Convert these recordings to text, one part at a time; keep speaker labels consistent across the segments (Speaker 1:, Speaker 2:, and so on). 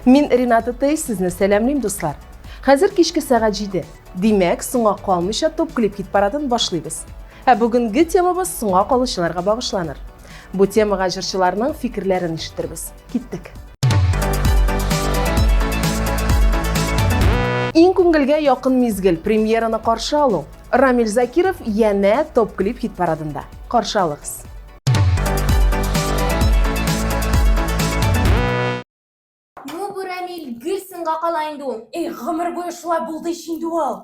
Speaker 1: Мен Ринат Атay, sizni selamlayım dostlar. Hazır kechki saat 7. Demak, so'ngga qolmisha top klip hit paradini boshlaymiz. Bugungi temamiz so'ngga qolishlarga bag'ishlanir. Bu temaga jurchilarning fikrlarini eshittirmiz. Ketdik. Eng ko'ngilga yoqin mezgil premyerani qarshi oling. Ramil Zakirov yana top klip hit paradida. Qarshi olamiz.
Speaker 2: Bu Ramil gülsün qaqalayındı ol. Ғымыр бойы шулай болды ішінде ол.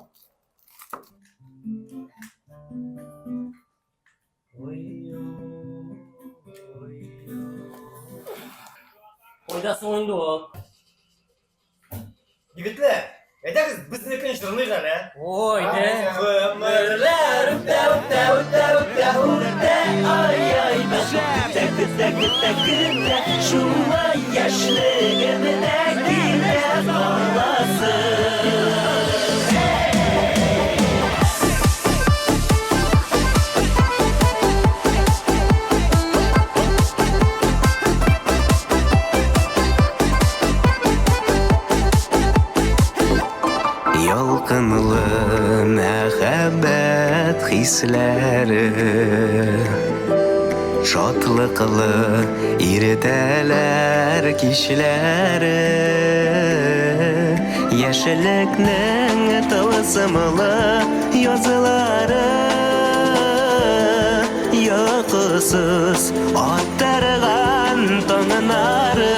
Speaker 3: Ойдасы ойынды ол.
Speaker 4: Егітлі, әйтәңіз біздің екінші тұрмай жаны, ә?
Speaker 3: Ойды.
Speaker 4: Ғымырлар үпті, ай-ай, күтті, шулай яшілігіміне келіп қаласың.
Speaker 5: Ялқынлы мәхәббәт хисләре, шатлыклы иртәләр кичләре, яшьлекнең тылсымлы язлары, йокысыз аттырган таңнары.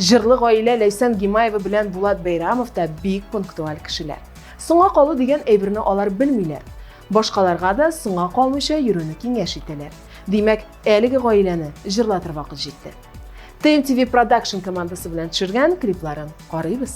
Speaker 1: Jırlı gaile Leysan Gimayeva bilen Bulat Beyramov da büyük punktual kişiler. Soňga qalı degen ebrini alar bilmiler. Başkalarga da soňga qalmışa yürünü kengeş eteler. Demek, eligi gaileni jırlatır vaqt jetdi. TMTV Production komandası bilen çürgen kliplarin qaraybiz.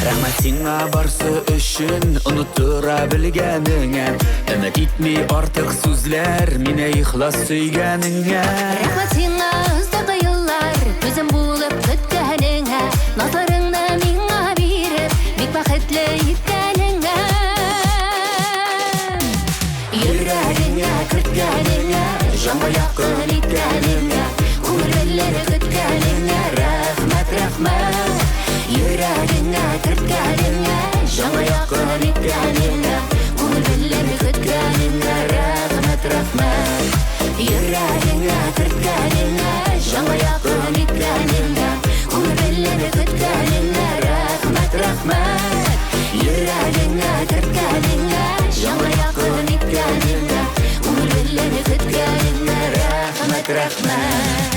Speaker 6: Rahmatinga barsı üçün unuttira bilgenine, ümit etmey artık sözler mine ihlas söygenine.
Speaker 7: Rahmatinga uzdaki yıllar gözüm bulup kütkenine, nazarını minga birip bik bakıtlı yitkenine. Yüreğine kırtkenine, jamba yakın itkenine, umurları kütkenine, rahmat rahmat. Yüreğine kırtkenine, jamba yakın itkenine, umurları kütkenine, rahmat rahmat. Yüreğine kırtkenine, jamba yakın рәхмәт.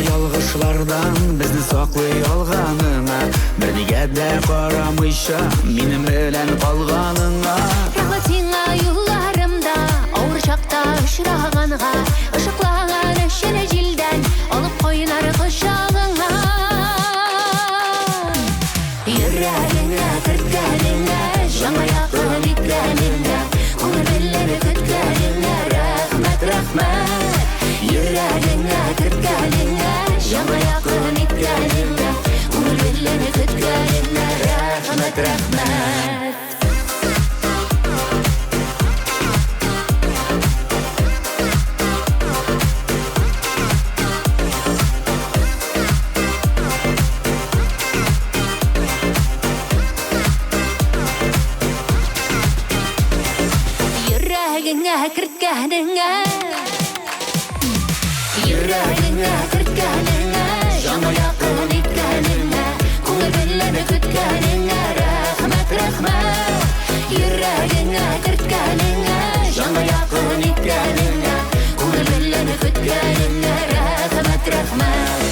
Speaker 6: Ялгышлардан безне саклый алганыңа, бернигә дә карамыйча минем белән калганыңа.
Speaker 7: Рәхмәт сиңа юлларымда, авыр чакта очраганга, ышыклаган өчен җилдән алып кайнар кочагыңа. Йөрәгеңә керткәнеңә, җаңа якын иткәнеңә, күңелләре көткәнеңә, рәхмәт, рәхмәт. Йөрәгеңә керткәнеңә, җаңа якын иткәнеңә, күңелләре көткәнеңә, рәхмәт, рәхмәт. Йөрәгеңә керткәнеңә, йөрәгеңә керткәнеңә, җаңа якын иткәнеңә, күңелләре көткәнеңә, рәхмәт, рәхмәт. Йөрәгеңә керткәнеңә, җаңа якын иткәнеңә, күңелләре көткәнеңә, рәхмәт, рәхмәт.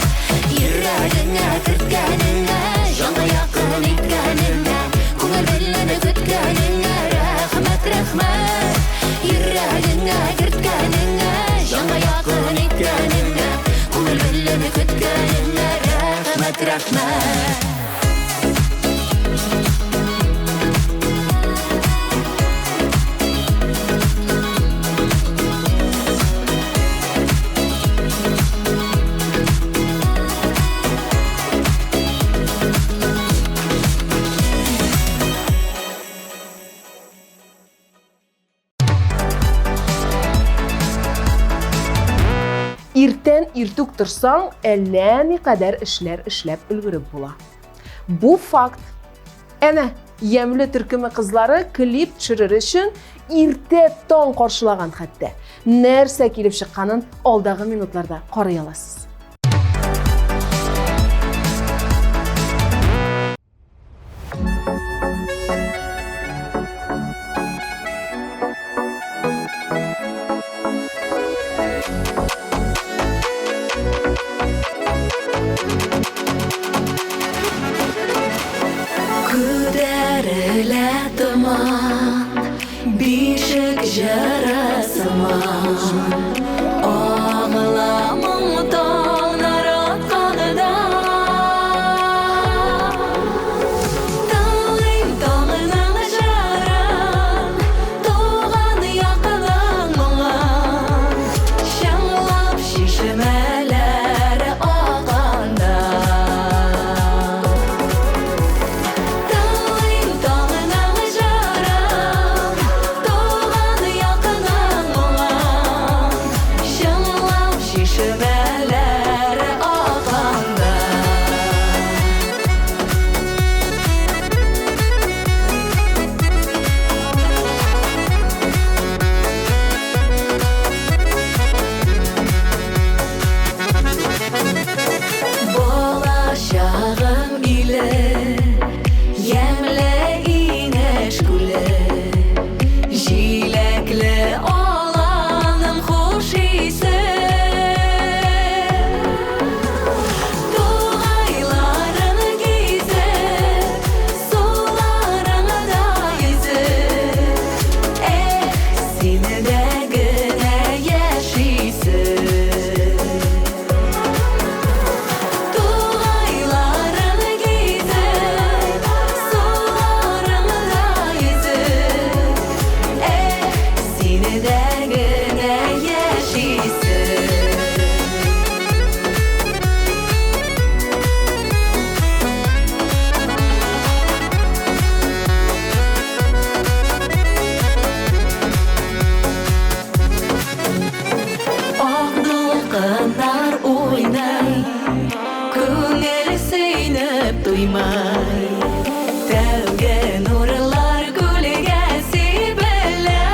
Speaker 7: Йөрәгеңә керткәнеңә, җаңа якын иткәнеңә, күңелләре көткәнеңә, рәхмәт, рәхмәт. Йөрәгеңә керткәнеңә, җаңа якын иткәнеңә, күңелләре көткәнеңә, рәхмәт, рәхмәт.
Speaker 1: Иртән иртүк торсаң, әллә никадәр эшләр эшләп өлгереп була. Бу факт. Әнә, ямьле төркеме кызлары клип төшерер өчен иртә таң каршылаган хәтта. Нәрсә килеп чыкканын алдагы минутларда карый аласыз.
Speaker 7: Күтәрелә томан, бишек жарасыман, аңламың таңнар атқанында. Таңлым таңының жаран, туған якының мұңан, шаңлап шишмәләре ағанда. Болашағым иле, ямле инеш күле, җиләкле аланым хуш исе. Тугайларын гизеп, суларыңда йөзеп, сине генә яшисең. Ак дулкыннар уйнай, күңел сөйнеп туймай, тәүге нурлар күлгә сибелә.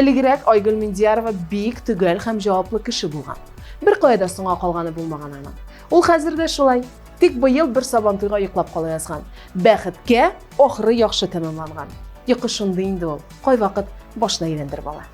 Speaker 1: Элегирәк Айгөл Миндиярова бик төгәл һәм җаваплы кеше булган. Бер кайда соңга калганы булмаган аның. Ул хәзер дә шулай. Тик быел бер сабантуйга йоклап кала язган. Бәхеткә ахыры яхшы тәмамланган. Йокы шундый инде ул. Кайвакыт башына әйләндереп ала.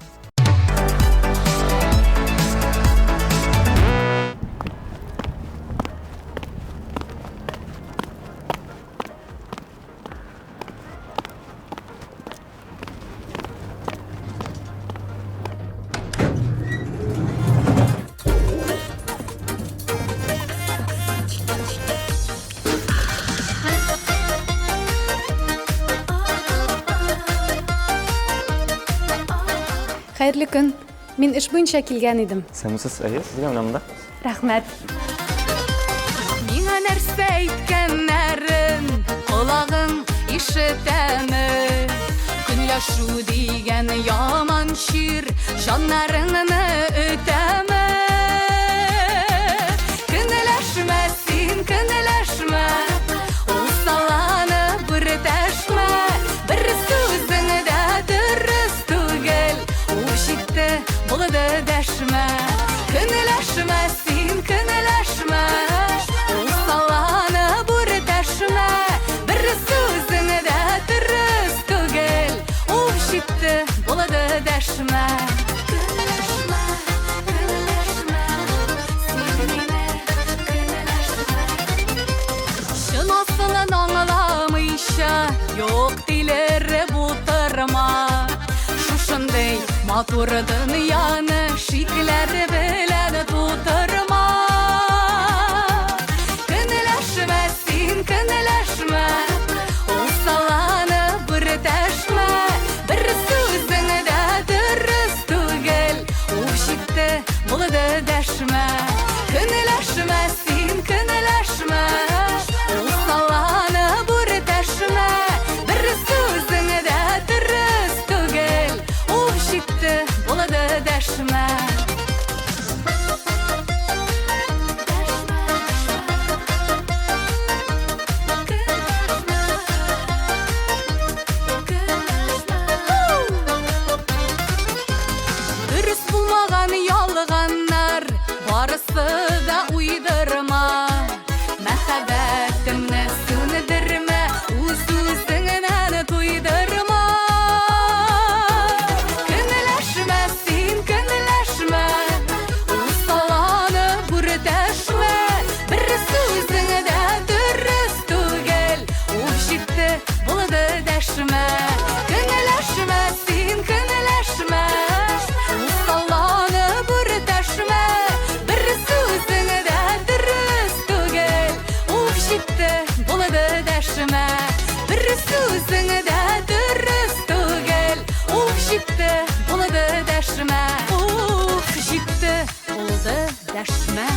Speaker 8: Хәерле көн. Мин эш буенча килгән идем.
Speaker 9: Сәмсез әйе, сезгә менә монда.
Speaker 8: Рәхмәт. Миңа нәрсә әйткәннәрен колагың ишетәме? Көнләшү дигән яман шир җаннарыңны үтәме? Көнләшмә син, көнләшмә. Ул саланы бер тәшмә. Бер сүзеңдә дөрес түгел. Булды дәшмә, көнләшмә син, көнләшмә. Ул саланы бүре дәшмә, бер сүзеңдә дөрес түгел. Ул җитте, булды дәшмә. Көнләшмә, көнләшмә, син мине көнләшмә. Шунысын аңламыйча, юк диләре бутырма. Шушындый матур дөньяны шикләр белән тутырма. Көнләшмә син, көнләшмә. Ул саланы бер тәшмә, бер сүзеңдә дөрес түгел. Ул җитте, булды дәшмә. Көнләшмә син, көнләшмә. Ул саланы бер тәшмә, бер сүзеңдә дөрес түгел. Җитте, булды дәшмә. Дөрес булмаган ялганнар барысы да уйдырма. Мәхәббәтемне сүндермә, үз-үзеңнән туйдырма. Көнләшмә син, көнләшмә. Ул саланы бүре дәшмә, бер сүзеңдә дөрес түгел. Ул җитте, булды дәшмә, бер сүзеңдә дөрес түгел. Ул җитте, булды дәшмә. Ул җитте, булды дәшмә.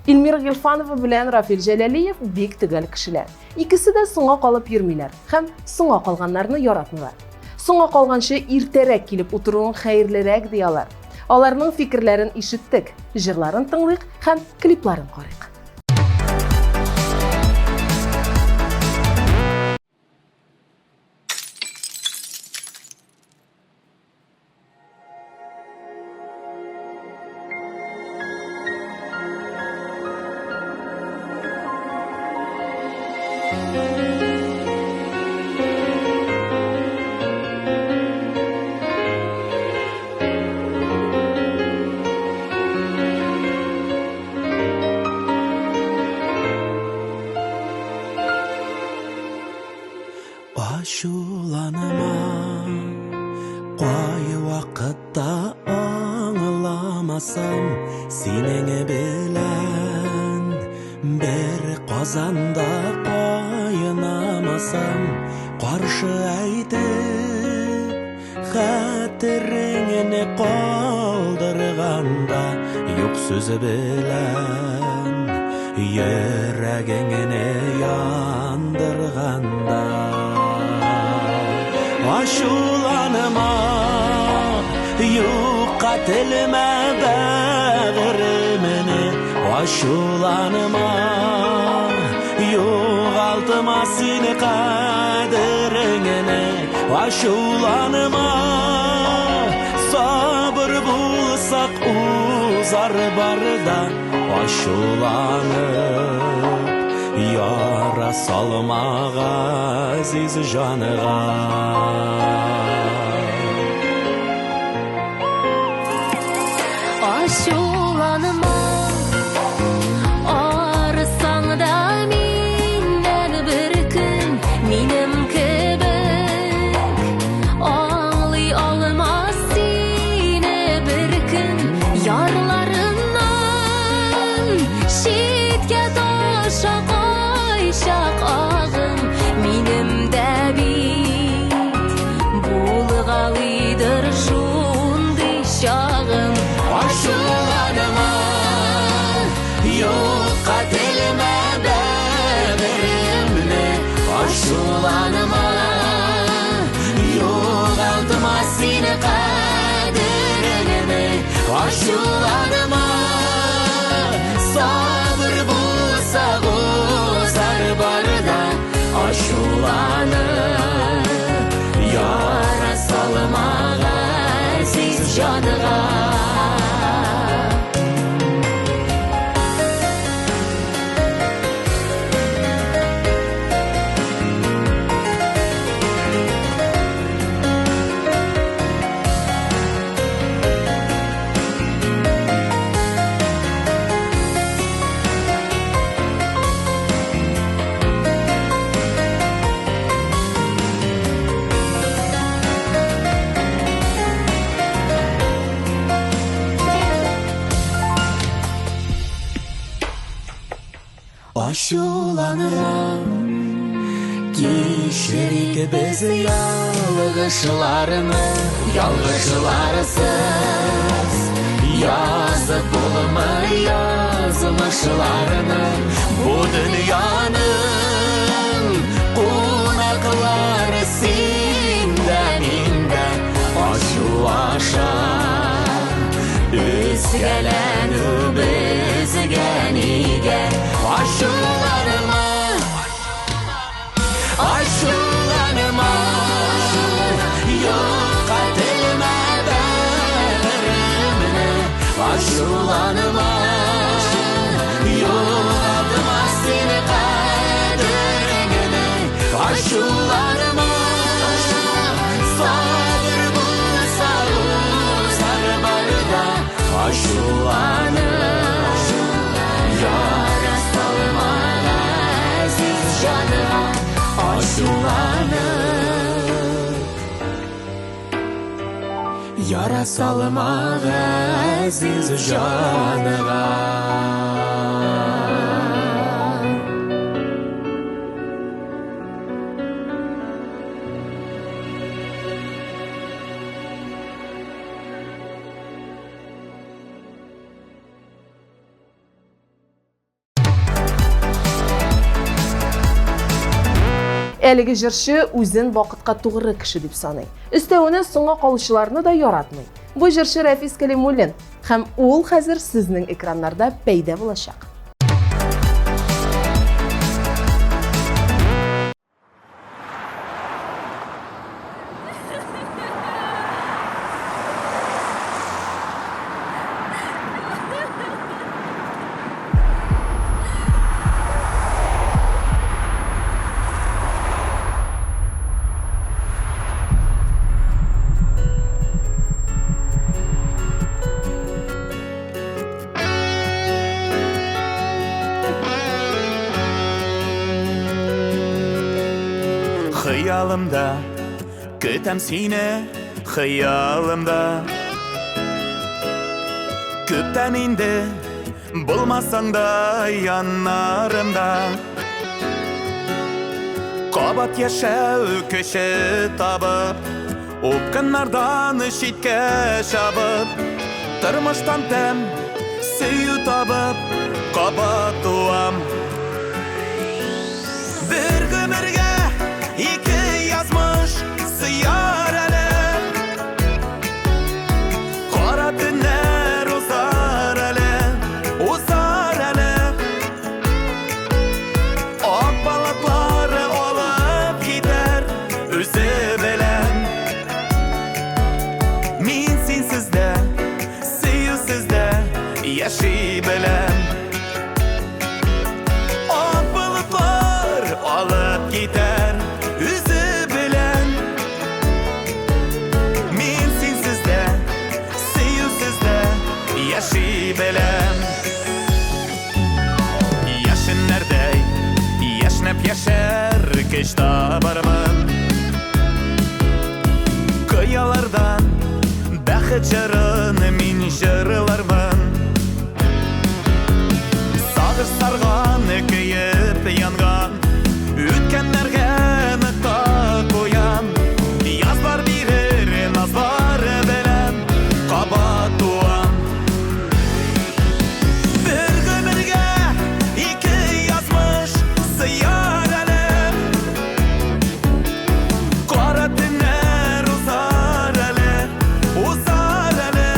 Speaker 1: Илмира Гилфанова белән Рафил Җәләлиев бик төгәл кешеләр. Икесе дә соңга калып йөрмиләр һәм соңга калганнарны яратмыйлар. Соңга калганчы иртәрәк килеп утыруын хәерлерәк диялар. Аларның фикерләрен ишеттек, җырларын тыңлыйк һәм клипларын карыйк.
Speaker 5: Ачуланма, кай вакытта аңламасам, синең белән бер казанда кайнамасам, каршы әйтеп хәтереңне калдырып сөзі білән Йөрәгеңне яндырғанда Ашуланыма юққа тіліме бәғіріміне Ашуланыма юғалтыма сені қадіріңіне Ашуланыма сабыр болсақ узар барда Ашуланып яра салмаға әзиз жаныға
Speaker 7: Ашуланыма арысаң да миннен бір күн минем кебек аңлый алмас сені бір күн ярларымнан шетке таша қойшақ ағым минем дә бит булғалыдыр шундый шағым
Speaker 5: Ашуланыма юққа тіліме бәғірімне Ашуланыма юғалтыма сені қадіріңне Ашуланыма сабыр болса ғозар барда Ашуланып яра салмаға әзиз жаныға Ашуланыма кешірейік біз ялғышыларсыз Язып болмай язмышларыны Бұ дүнияның қонақлары сенде менде Ашу аша Үзгәләнү безгә нигә Ашуланыма Ашуланыма юққа тіліме бәғірімне Ашуланыма юғалтыма сені қадіріңне Ашуланыма сабыр болса узар барда Ашуланып яра салмаға әзиз жаныға Ашуланып яра салмаға әзиз жаныға
Speaker 1: Әлеге җырчы үзен вакытка тугры кеше дип саный. Өстәвенә соңга калучыларны да яратмый. Бу җырчы Рафис Кәлимуллин һәм ул хәзер сезнең экраннарда пәйда булачак.
Speaker 6: Хыялымда көтәм сине хыялымда Күптән инде булмасаң да яннарымда Кабат яшәү көче табып Упкыннардан читкә чабып Тормыштан тәм сөй Кабатуам Bir gömürge iki yazmış Sıyar ele Kara günler uzar ele Uzar ele Ak balıkları olup gider Üzü belem Min sinsizde Sıyısızda Yaşay belem Ak balıklar alıp gider Üzü bilen Min sinsizde Sıyısızda Yaşay belem Yaşın nerede Yaşnap yaşar Kışta barman Kıyalardan Бәхет жырын мин жырлармын Сағыш сарған көйіп янган Үткәннәргә ныта қоям Язлар бирер назлар белән Кабат туам Бер гомергә ике язмыш Сыяр әле Кара төннәр узар әле Uzar ele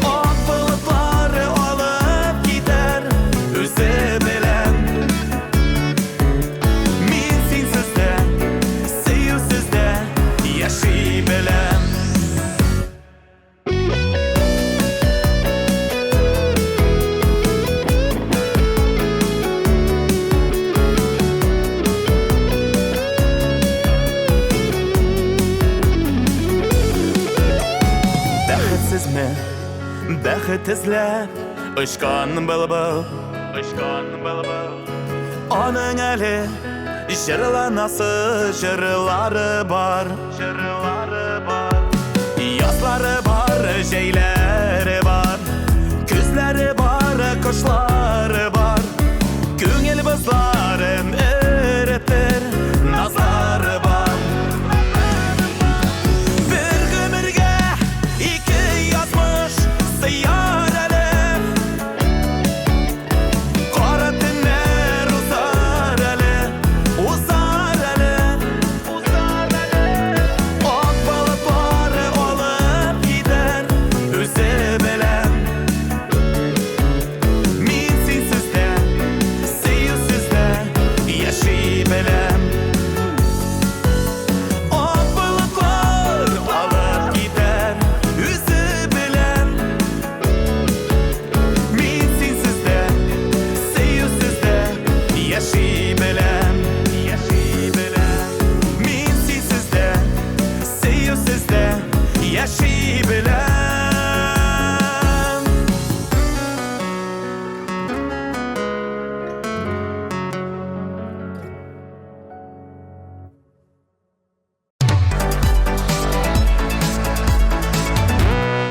Speaker 6: Ak balıkları alıp gider Üzü bilen Min sinsizde Sıyısızda Yaşay bilen Бәхетсізме, бәхет ізләп Ұшқан бұлбұл Оның әлі жырланасы жырлары бар Язлары бар, жәйлері бар Күзлері бар, құшлары бар Көңіл бұзларын үрітір Назары бар Bir gömürge iki yazmış Sıyar ele Kara tünler uzar ele Uzar ele Ak balıkları olup gider Üzü bilen Min sinsizde Sıyısızda Yaşay bilen Ak balıklar alıp gider Üzü bilen Min sinsizde Sıyısızda Yaşay bilen Min sinsizde Sıyısızda Yaşay bilen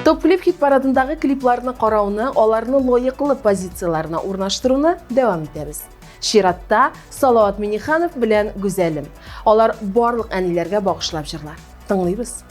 Speaker 1: Топ клип хит парадындагы клипларны карауны, аларны лаеклы позицияларына урнаштыруны дәвам итәбез. Чиратта Салават Миниханов белән Гүзәлем. Алар барлык әниләргә багышлап җырлар. Тыңлыйбыз.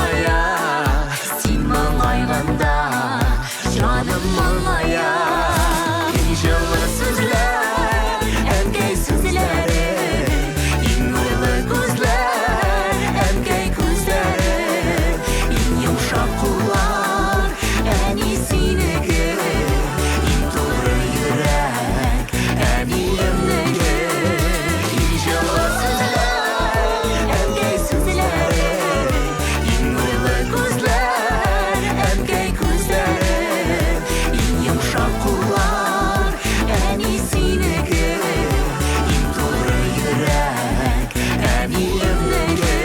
Speaker 5: muңая, сен мұңайғанда жаным мұңая. Ең жылы сөзлер, әнкей сөзлері, ең нұрлы көзлер, әнкей көздері, ең йомшақ қолдар, әне сенікі, ең тоғры жүрек, әне емнікі. Ең жылы сөзлер, әнкей сөзлері, ең нұрлы көзлер, әнкей көздері, ең йомшақ қолдар, әне сенікі, ең тоғры жүрек, әне емнікі.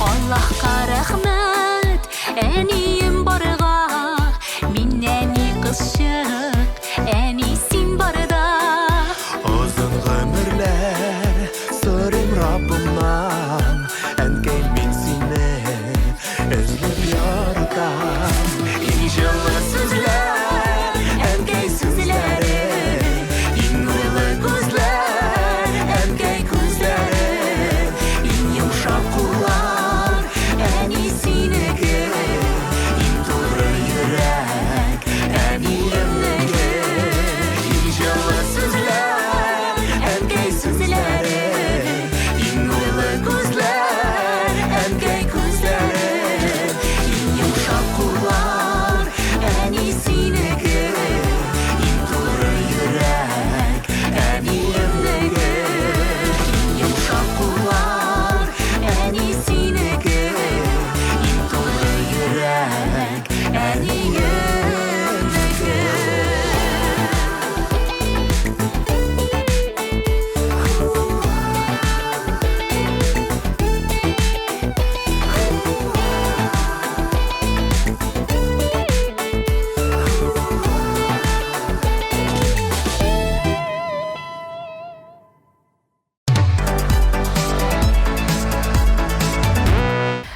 Speaker 5: Аллахка рәхмәт, әнием барга, миннән ни кызчык, әни син барда.
Speaker 6: Uzun ömürler sorum Rabbimden, әнкәй мин сине özlep yaratam.
Speaker 5: Ең жылы сүзләр, әнкәй сүзләре, ең нурлы күзләр, әнкәй күзләре, ең йомшак куллар, әни синеке, ең тугры йөрәк, әни емнеке. Ең жылы сүзләр, әнкәй сүзләре, ең нурлы күзләр, әнкәй күзләре, ең йомшак куллар, әни синеке, ең тугры йөрәк, әни емнеке. Ең йомшак куллар, әни синеке, ең тугры йөрәк, әни емнеке.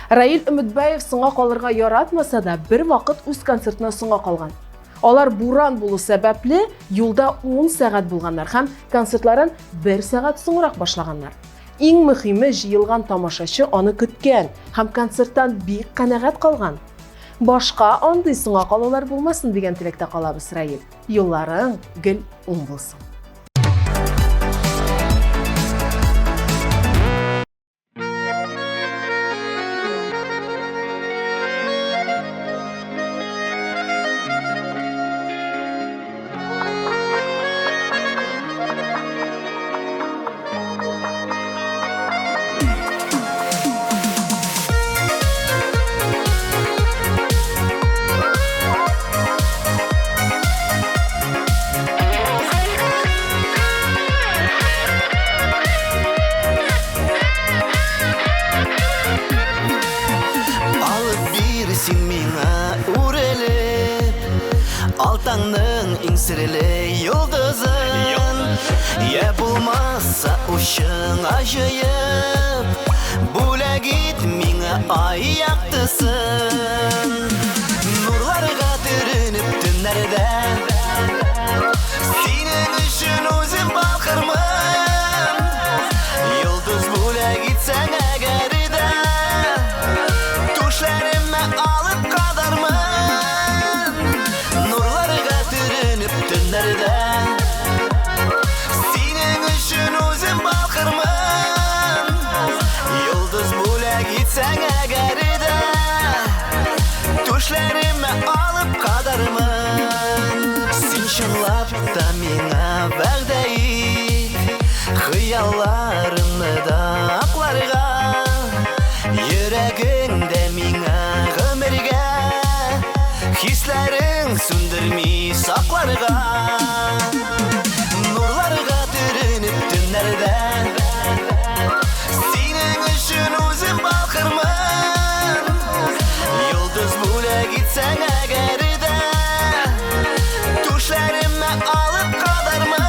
Speaker 1: Раил Өмітбаев соңга калырга яратмаса да, бер вакыт үз концертына соңга калган. Алар буран булу сәбәпле юлда 10 сәгать булганнар һәм концертларын 1 сәгать соңрак башлаганнар. Иң мөһиме, җыелган тамашачы аны көткән һәм концерттан бик канәгать калган. Башка андый соңга калулар булмасын дигән теләктә калабыз, Раил. Юлларың гел уң булсын.
Speaker 6: Алтаңның иңсірілі йылдызын, я булмаса ушың ажыйып, бүләк ит миңа ай яктысын. Нурларга төренеп төннәрдә, синең өчен үзем балкырмын. Йылдыз бүләк итсәң әгәр дә, түшләремне алып кадармын. Синең өчен үзем балкырмын. Йылдыз бүләк итсәң әгәр дә, түшләремне алып кадармын. Син чынлап та миңа вәгъдә ит, хыялларымны да акларга, йөрәгеңдә миңа гомергә, хисләрең сүндерми сакларга. Нурларга төренеп төннәрдә, синең өчен үзем балкырмын. Йылдыз бүләк итсәң әгәр дә, түшләремне алып кадармын.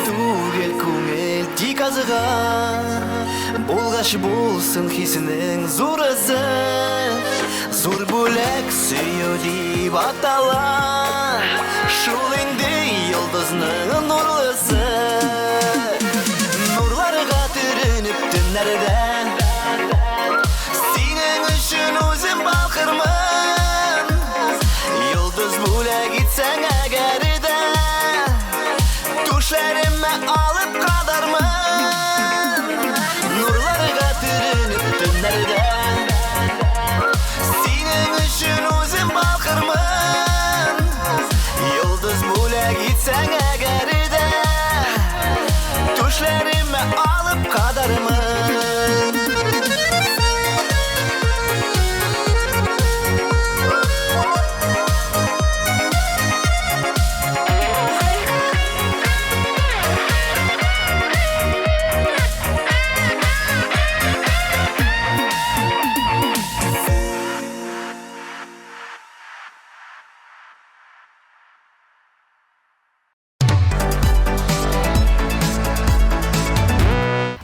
Speaker 6: түгел көңіл тик азыға болғашы болсын хисінің зурысы зур бөлек сүйеу деп аталар шул инде йолдызның нұрлысы нұрларға түрініп түнлерде сенің үшін өзім балқырмын йолдыз бөлек итсең әгер де түшлеріме алып қадармын нұрларға түрініп түнлерде сенің үшін өзім балқырмын йолдыз бөлек итсең әгер де түшлеріме алып қадармын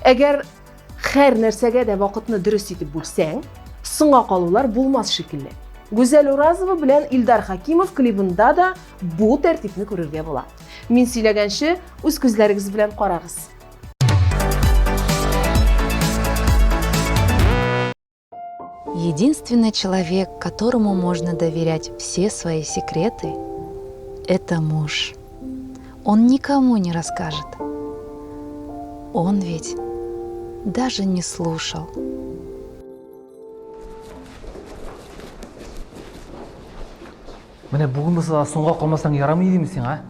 Speaker 1: Әгәр һәр нәрсәгә дә вакытны дөрес итеп бүлсәң, соңга калулар булмас шикелле. Гүзәл Уразова белән Илдар Хакимов клибында да бу тәртипне күрергә була. Мин сөйләгәнче, үз күзләрегез белән карагыз.
Speaker 9: Единственный человек, которому можно доверять все свои секреты, это муж. Он никому не расскажет. Он ведь даже не слушал.
Speaker 10: Менә бүген булса соңга калмасаң ярамый димме син, а?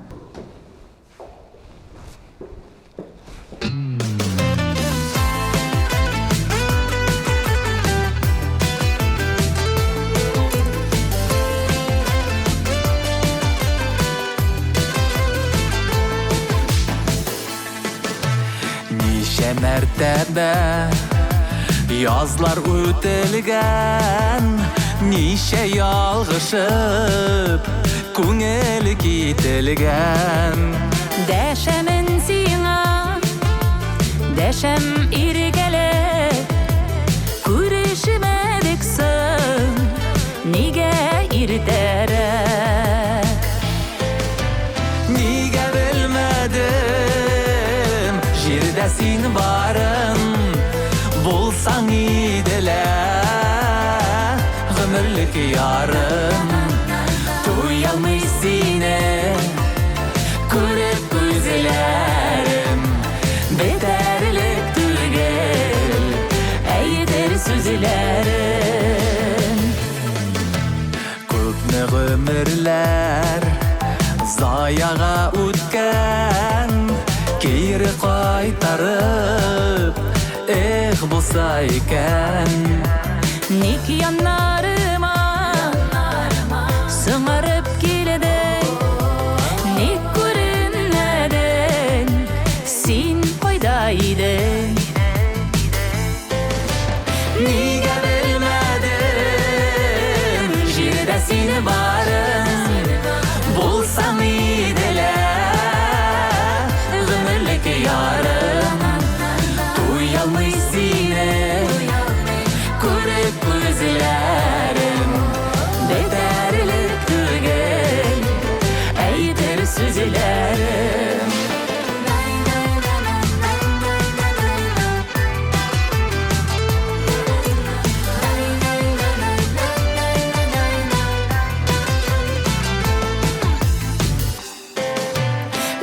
Speaker 5: Ничә мәртәбә язлар үтелгән, ничә ялгышып күңел кителгән.
Speaker 7: Дәшәмен сиңа, дәшәм иргәле, күрешмәдек соң, нигә иртәрәк?
Speaker 5: Нигә белмәдем, җирдә син барым, булсаң иделә, гомерлек ярым. Туялмый сине, күреп күзләрем, бетәрлек түгел, әйтер сүзләрем. Күпне гомерләр заяга үткән, кире кайтарып, эх булса икән.
Speaker 7: Ник яннарыма сыңарып килде, ник күренмәдең, син кайда идең?
Speaker 5: Нигә белмәдем, җирдә син барым, булсаң иделә, гомерлек ярым. Туялмый сине, күреп күзләрем, бетәрлек түгел, әйтер сүзләрем.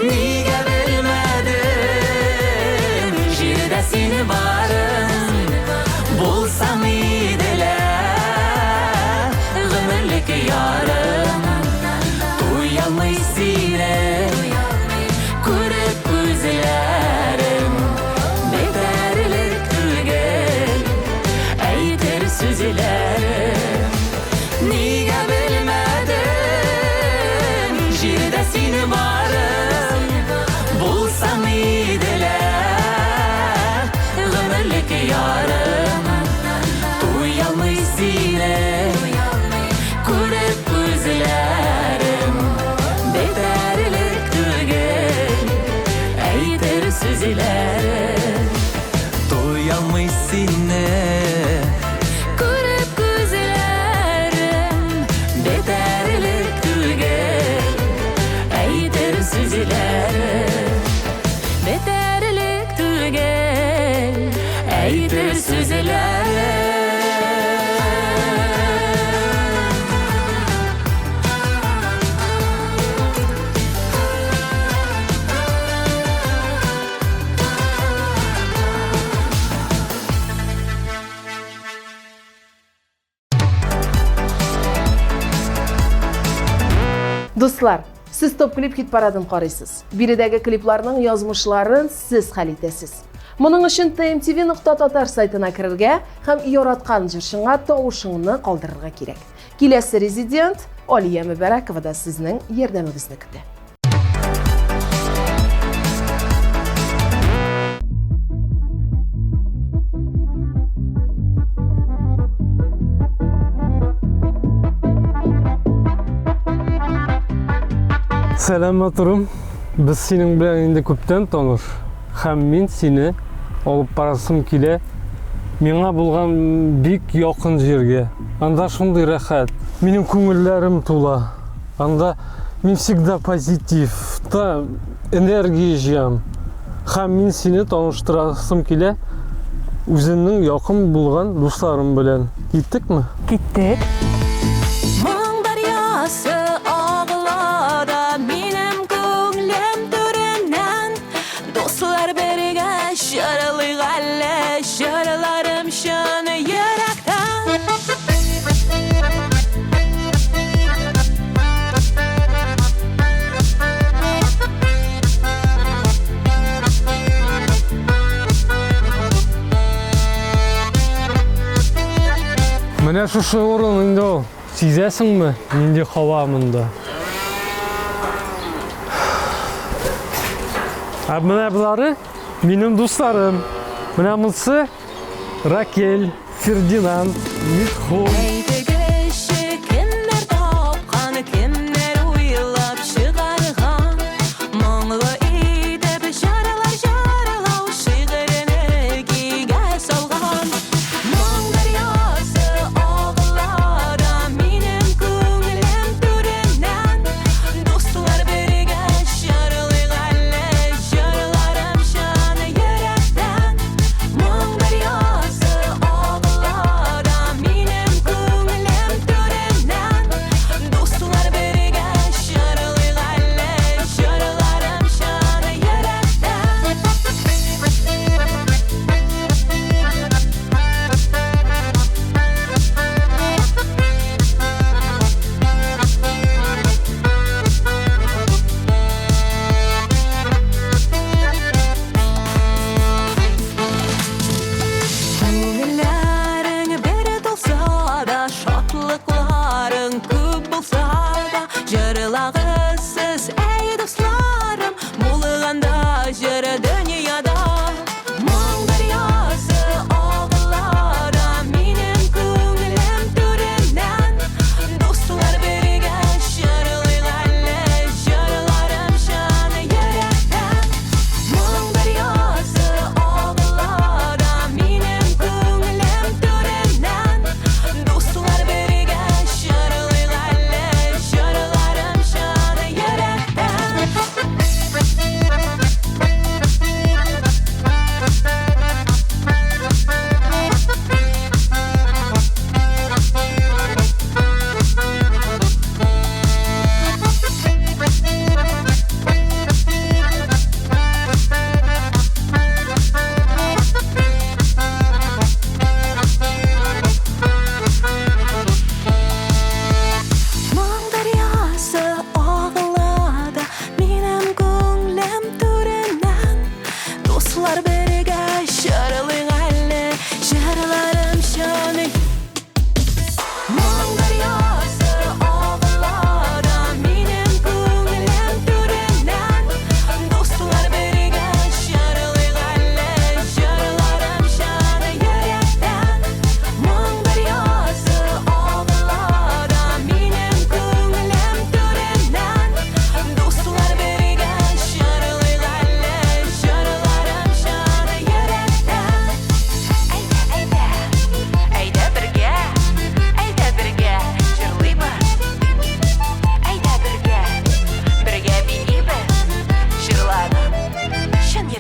Speaker 5: Нигә белмәдем, җирдә син барым, булсаң иделә, гомерлек ярым. Туялмый сине, күреп күзләрем, бетәрлек түгел, әйтер сүзләрем. Нигә белмәдем, җирдә син барым, булсаң иделә, гомерлек sözlerim Duyalmay seni
Speaker 7: Көріп көзлерім
Speaker 5: Beterlik tügel Әйтер sözlerim
Speaker 7: Бетерлік түгел
Speaker 5: Әйтер sözlerim
Speaker 1: Dostlar, siz Top Clip hit paradını qaraysiz. Biridagi kliplarning yozmishlarini siz hal etasiz. Buning uchun tmtv.tatar saytına kirishga ham yoratgan jirshingga tovushingni qoldirishga kerak. Kelasi rezident Oliya Mubarakova da sizning yardamingizni kutdi.
Speaker 11: Сәләмәтләрем. Без синең белән инде күптән таныш. Һәм мин сине алып барасым килә. Миңа булган бик якын җиргә. Анда шундый рәхәт. Минем күңелләрем тула. Анда мин всегда позитив, та энергия җыям. Һәм мин сине таныштырасым килә үземнең якын булган дусларым белән. Киттекме?
Speaker 8: Киттек.
Speaker 7: Моң дарьясы ағлада Минем көңлем түреннән Достлар бергә шарылый әллә Шарыларым шын йөрәктән
Speaker 11: Менә шушы урын инде ул. Сизәсеңме? Нинди һава монда. Менә булары минем дусларым. Менә монсы Ракель, Фердинанд, Митхул.
Speaker 7: Әйтегезче, кемнәр тапкан, кемнәр уйлап чыгарган Моңлы итеп шаралар шаралау шигырене кигә салган Моң дарьясы ағлада Минем күңлем түреннән Достлар бергә шарылый әллә Шарыларым шын йөрәктән Моң дарьясы ағлада Минем күңлем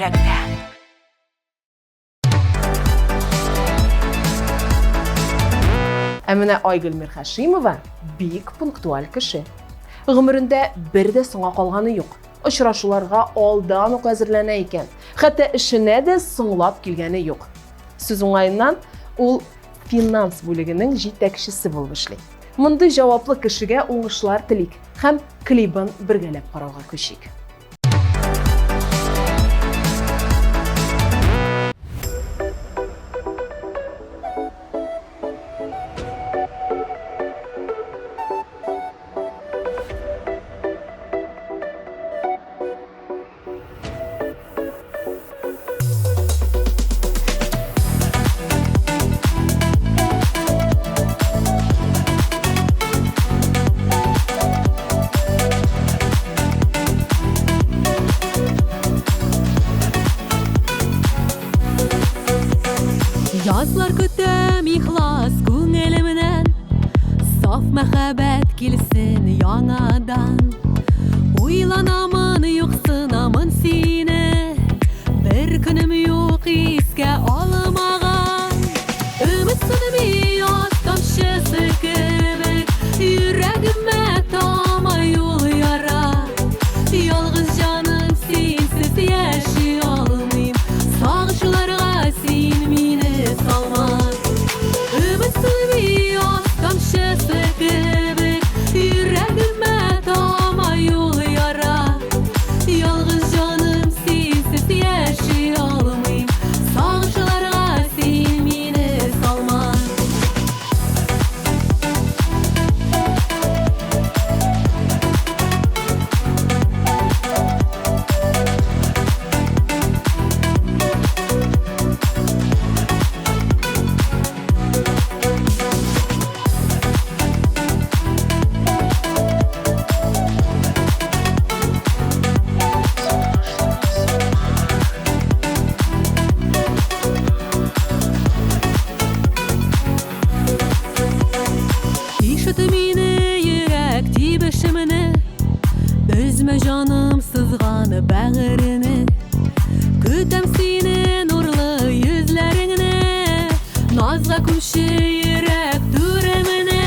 Speaker 7: йөрәктә.
Speaker 1: Ә менә Айгөл Мирхәшимова бик пунктуаль кеше. Гомерендә бер дә соңга калганы юк. Очрашуларга алдан ук әзерләнә икән. Хәтта эшенә дә соңлап килгәне юк. Сүз уңаеннан ул финанс бүлегенең җитәкчесе булып эшли. Мондый җаваплы кешегә уңышлар телик һәм клибын бергәләп карауга күчик.
Speaker 7: Язлар көтәм ихлас күңелемнән, саф мәхәббәт килсен яңадан. Уйланамын, юксынамын сине, бер көнем юк искә алмаган. Өметсезме яз тамчысы кебек, йөрәгемә тамай юл яра. Ялгыз җаным синсез яши алмыйм, сагышларга син мине салма. Өметсезме яз тамчысы кебек, йөрәгемә тамай юл яра. Ялгыз җаным синсез яши алмыйм, сагышларга син мине салма. Ишет мине йөрәк тибешемне, өзмә җаным сызган бәгырене. Көтәм сине нурлы йөзләреңне, назга күмче йөрәк түременә.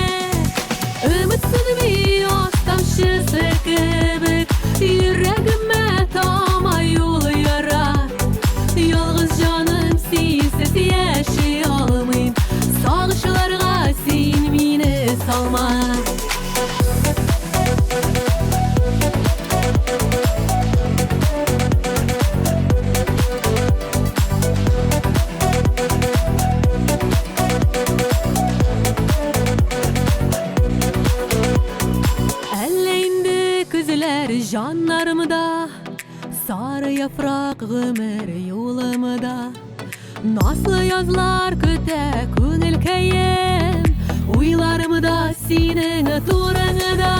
Speaker 7: Өметсезме яз тамчысы кебек, йөрәгемә тамай юл яра. Ялгыз җаным синсез яши алмыйм, сагышларга син мине салма. Әллә инде күзләр җаннарымда, сары яфрак гомер юлымда. Наслы язлар көтә күңел кәем, уйларымда синең турыңда.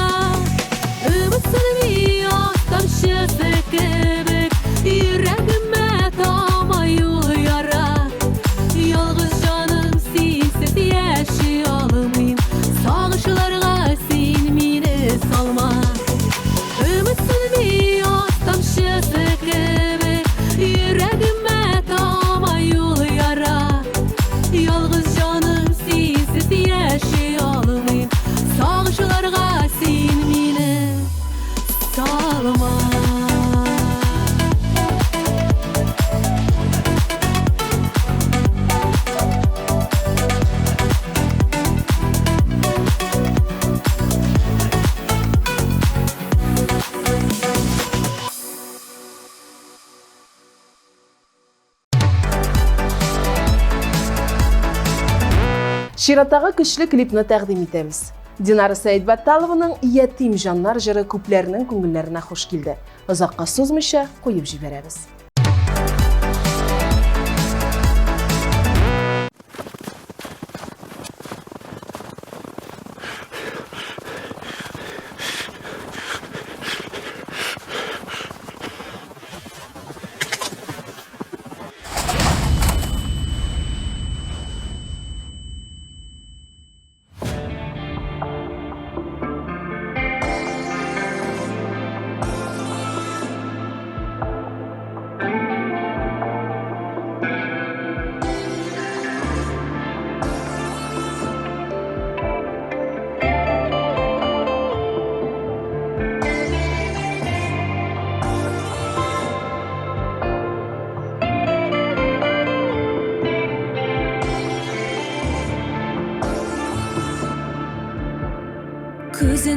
Speaker 7: Өметсезме яз тамчысы кебек, йөрәгемә тамай юл яра. Ялгыз җаным синсез яши алмыйм, сагышларга син мине салма. Өметсезме яз тамчысы кебек, йөрәгемә тамай юл яра. Ялгыз җаным синсез яши алмыйм, сагышларга син мине салма.
Speaker 1: Чираттагы көчле клипны тәкъдим итәбез. Динара Сәйдбатталованың «Ятим җаннар» җыры күпләрнең күңелләренә хуш килде. Озакка сузмыйча куеп җибәрәбез.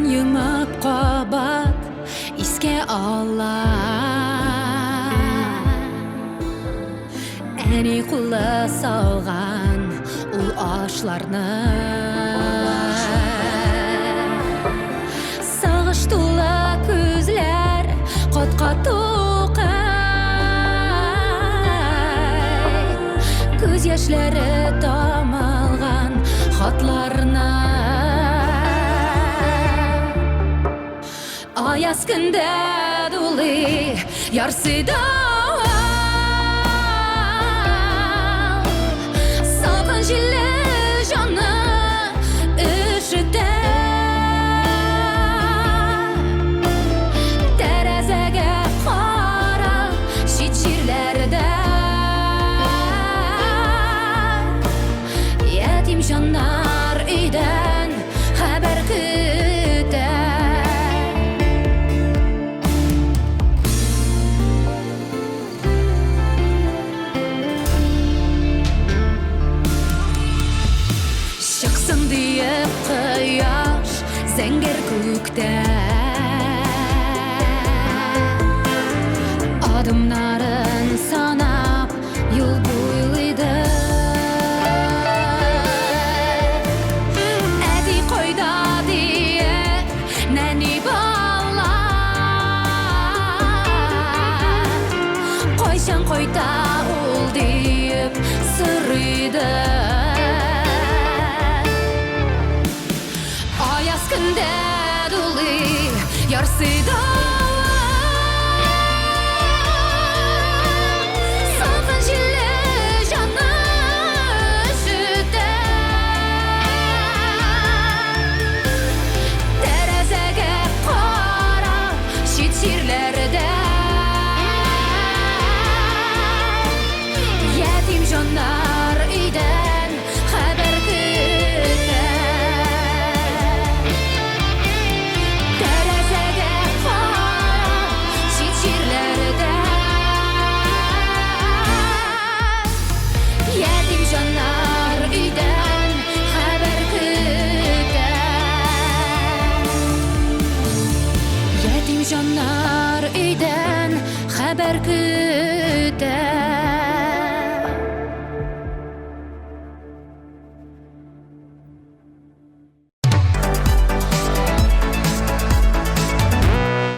Speaker 7: Күзін юмып қабат Иске ала Әне құлы салған Ұл ашларны Сағыш тулы күзлер Қотқа тоқай Көз яшьләре тамалған Хатларына Аяз күндә дулый Ярсыда Салқын җилле җанны Өшетә Тәрәзәгә кара Чит җирләрдә Ятим җаннар өйдән Хәбәр көтә Чыксын диеп кояш Зәңгәр күктә Адымнарын санап Юл буйлыйды Әти койда диеп Нәни бала Койчан койта ул диеп Сырыйды Аяз күндә дулый ярсыда Салқын җилле җанны өшетә Тәрәзәгә кара чит җирләрдә Ятим җаннар өйдән хәбәр көтә Тәрәзәгә кара чит җирләрдә Ятим җаннар өйдән хәбәр көтә Ятим җаннар өйдән хәбәр көтә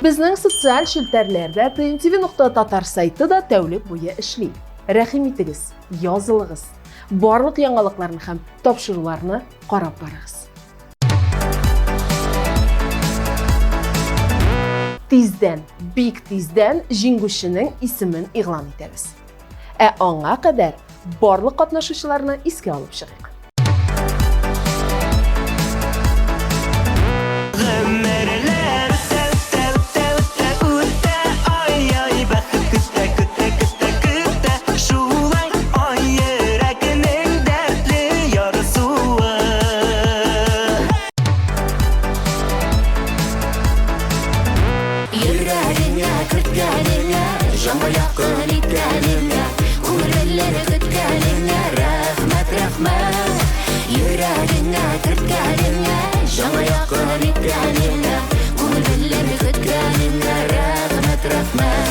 Speaker 1: Безнең социаль челтәрләрдә TNTV.Татар сайты да тәүлек буе эшли. Рәхим итегез, язылыгыз. Барлык яңалыкларны һәм тапшыруларны карап барыгыз. Тиздән, бик тиздән җиңүченең исемен игълан итәбез. Ә аңа кадәр барлык катнашучыларны искә алып чыгыйк.
Speaker 5: Жаңа якын иткәнеңә Күңелләре көткәнеңә Рәхмәт, рәхмәт Йөрәгеңә керткәнеңә Жаңа якын иткәнеңә Күңелләре көткәнеңә Рәхмәт, рәхмәт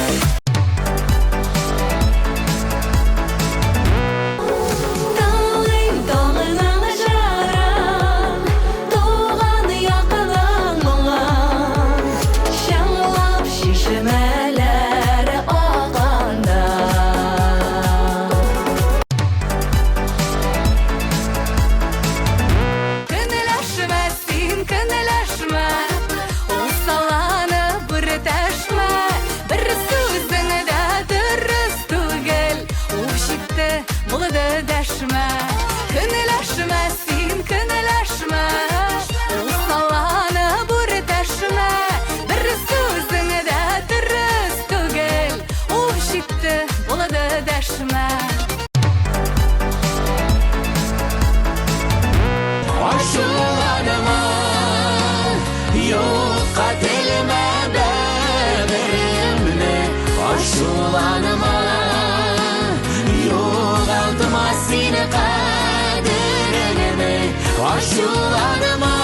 Speaker 5: Aşulanıma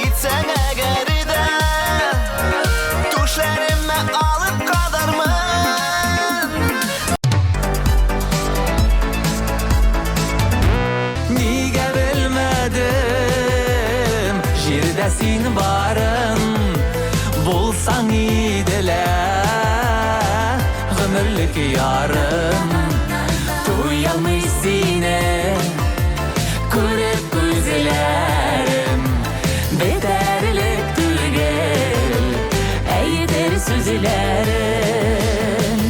Speaker 6: gitsang agarida Tushlarimni olib qodarman Nega bilmadim Yerda sen barim Bo'lsang idila G'umrlik yorim To'yolmay seni Ko'rib ko'zlarim Betarlik tugil Aytar so'zlarim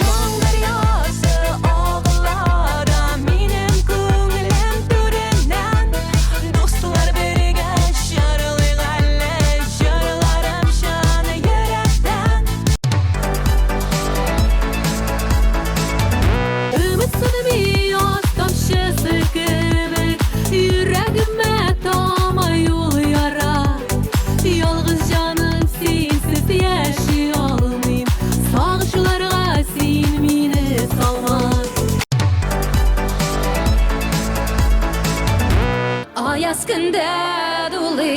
Speaker 8: Mong'lar yoshi og'illarda mening ko'nglim to'rinan Do'stlar birga sharlig'anlar sharlarim shani yurakdan Umid sunimi yosh tomchisi kabi yuragimga toma yo'l yorar Yolg'iz jonim sensiz yashay olmayim Sog'ishlarga sen meni solma Ayaz kunda duli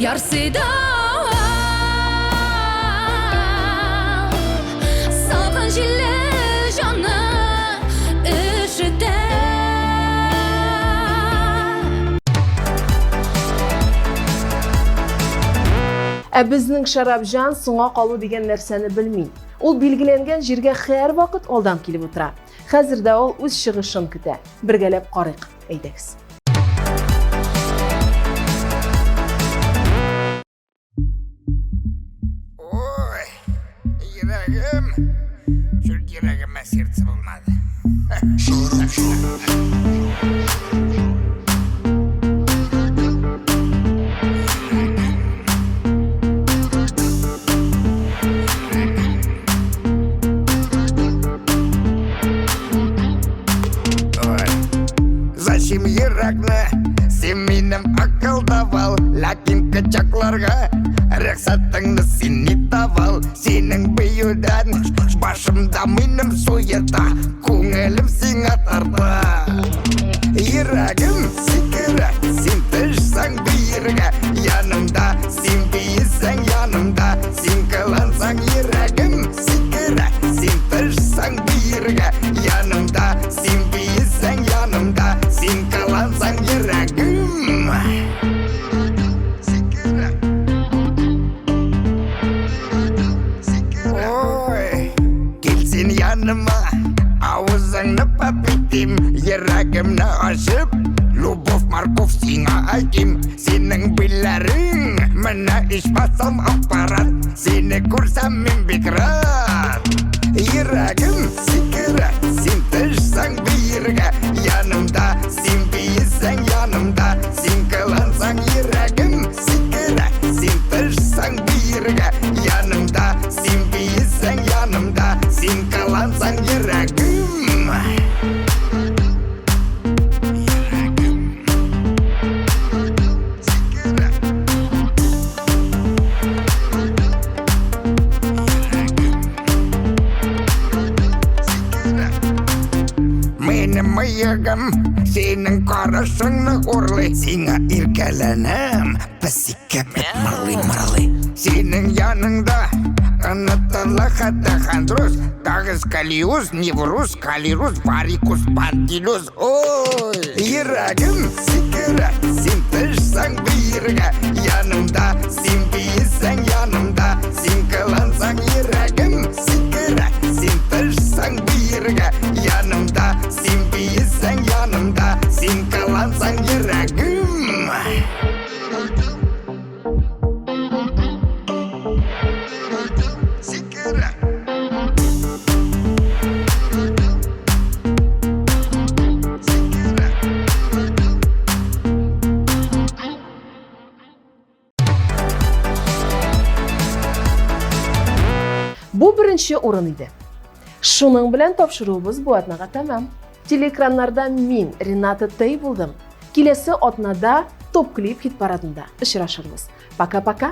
Speaker 8: yarsida Salqin jilli jonni ishida
Speaker 1: Bizning Sharabjon so'ngga qolu degan narsani bilmaydi. U belgilangan yerga har vaqt oldam kelib o'tiradi. Hozirda u o'z shighishini kuta. Birgalab qoriq aydagiz.
Speaker 6: Ой, yuragim Shu yuragimga sertsi bo'lmadi Zachем yurakni sen menim aqldaval Lakin kechaklarga ruxsatingni sen netaval Sening buyudan boshimda menim so'yata Ko'nglim senga tarta Yuragim sikira sen tishsang bu yerga Yanimda sen biyisang yanimda Sen qilansang yuragim sikira sen tishsang bu yerga Yanimda sen biyisang yanimda Sen qilansang yuragim sikira Oy kelsin yanıma Ağzını papitim Yuragimni ochib Lubov Markov senga aytim Sening billaring Mana ishmasam apparat Seni ko'rsam men bekrat Yuragim sikira sen tishsang bu yerga Yanimda sen biyisang yanimda Sen qilansang yuragim sikira sen tishsang bu yerga Yanimda sen biyisang yanimda Sen qilansang yuragim Menim mayagim sening qarashingni o'rli Senga erkalanam Pasikka marli Sening yaningda Anatalla hatta handrus Tag'is kalius, nevrus, kalirus, varikus, pantilus Oy Yuragim sikira sen tishsang bu yerga Yanimda sen biyisang yanimda Sen qilansang yuragim sikira sen tishsang bu yerga Yanimda sen biyisang yanimda Sen qilansang yuragim sikira
Speaker 1: Bu birinchi o'rin edi. Shuning bilan topshiruvimiz bu atnaga tamam. Teleekranlarda men Renata Tay bo'ldim. Kelasi otnada top klip hit paradida uchrashamiz. Paka-paka.